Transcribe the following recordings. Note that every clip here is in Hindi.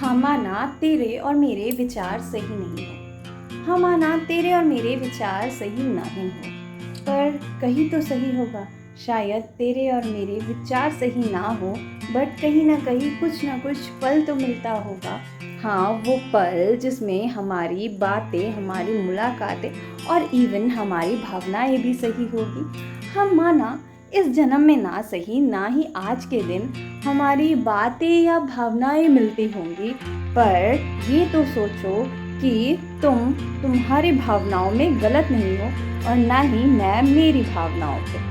हाँ माना तेरे और मेरे विचार सही नहीं हो। हाँ माना तेरे और मेरे विचार सही नहीं हो, पर कहीं तो सही होगा। शायद तेरे और मेरे विचार सही ना हो, बट कहीं ना कुछ पल तो मिलता होगा। हाँ, वो पल जिसमें हमारी बातें, हमारी मुलाकातें और इवन हमारी भावनाएं भी सही होगी। हम माना इस जन्म में ना सही, ना ही आज के दिन हमारी बातें या भावनाएं मिलती होंगी, पर ये तो सोचो कि तुम्हारी भावनाओं में गलत नहीं हो और ना ही मैं मेरी भावनाओं पे।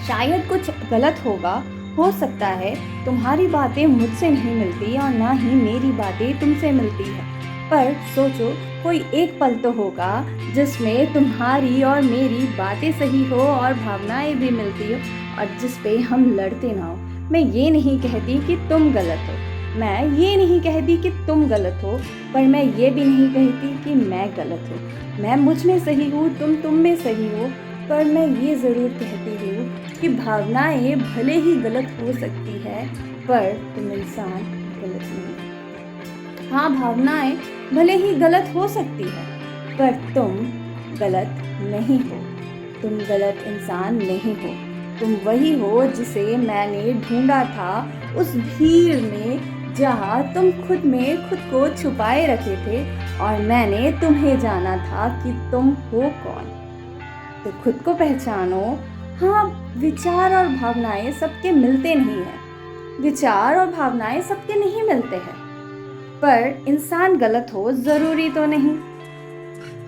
शायद कुछ गलत होगा, हो सकता है तुम्हारी बातें मुझसे नहीं मिलती और ना ही मेरी बातें तुमसे मिलती है, पर सोचो कोई एक पल तो होगा जिसमें तुम्हारी और मेरी बातें सही हो और भावनाएं भी मिलती हो और जिस पे हम लड़ते ना हो। मैं ये नहीं कहती कि तुम गलत हो, मैं ये नहीं कहती कि तुम गलत हो, पर मैं ये भी नहीं कहती कि मैं गलत हूँ। मैं मुझ में सही हूँ, तुम में सही हो, पर मैं ये ज़रूर कहती हूँ कि भावनाएं भले ही गलत हो सकती है, पर तुम इंसान गलत नहीं। हाँ, भावनाएं भले ही गलत हो सकती है, पर तुम गलत नहीं हो। तुम गलत इंसान नहीं हो। तुम वही हो जिसे मैंने ढूंढा था उस भीड़ में, जहाँ तुम खुद को छुपाए रखे थे और मैंने तुम्हें जाना था कि तुम हो कौन। तो खुद को पहचानो। हाँ, विचार और भावनाएं सबके मिलते नहीं हैं। विचार और भावनाएं सबके नहीं मिलते हैं, पर इंसान गलत हो ज़रूरी तो नहीं।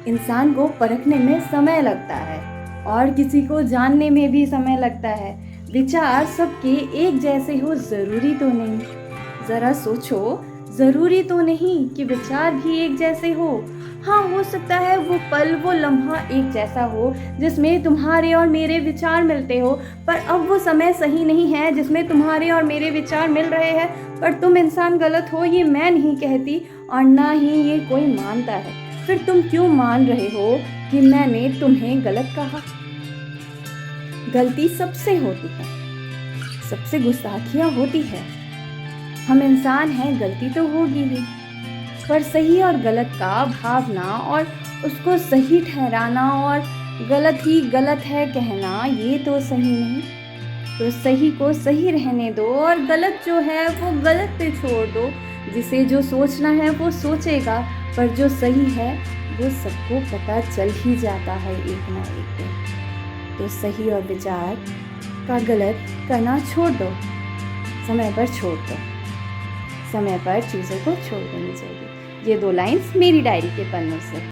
इंसान को परखने में समय लगता है और किसी को जानने में भी समय लगता है। विचार सबके एक जैसे हो ज़रूरी तो नहीं। ज़रा सोचो, ज़रूरी तो नहीं कि विचार भी एक जैसे हो। हाँ, हो सकता है वो पल, वो लम्हा एक जैसा हो जिसमें तुम्हारे और मेरे विचार मिलते हो, पर अब वो समय सही नहीं है जिसमें तुम्हारे और मेरे विचार मिल रहे हैं। पर तुम इंसान गलत हो ये मैं नहीं कहती और ना ही ये कोई मानता है। फिर तुम क्यों मान रहे हो कि मैंने तुम्हें गलत कहा? गलती सबसे होती है, सबसे गुस्ताखियाँ होती है। हम इंसान हैं, गलती तो होगी ही, पर सही और गलत का भावना और उसको सही ठहराना और गलत ही गलत है कहना, ये तो सही नहीं। तो सही को सही रहने दो और गलत जो है वो गलत पे छोड़ दो। जिसे जो सोचना है वो सोचेगा, पर जो सही है वो सबको पता चल ही जाता है एक ना एक दिन। तो सही और विचार का गलत करना छोड़ दो, समय पर छोड़ दो। समय पर चीज़ों को छोड़ देनी चाहिए। ये 2 लाइन्स मेरी डायरी के पन्नों से।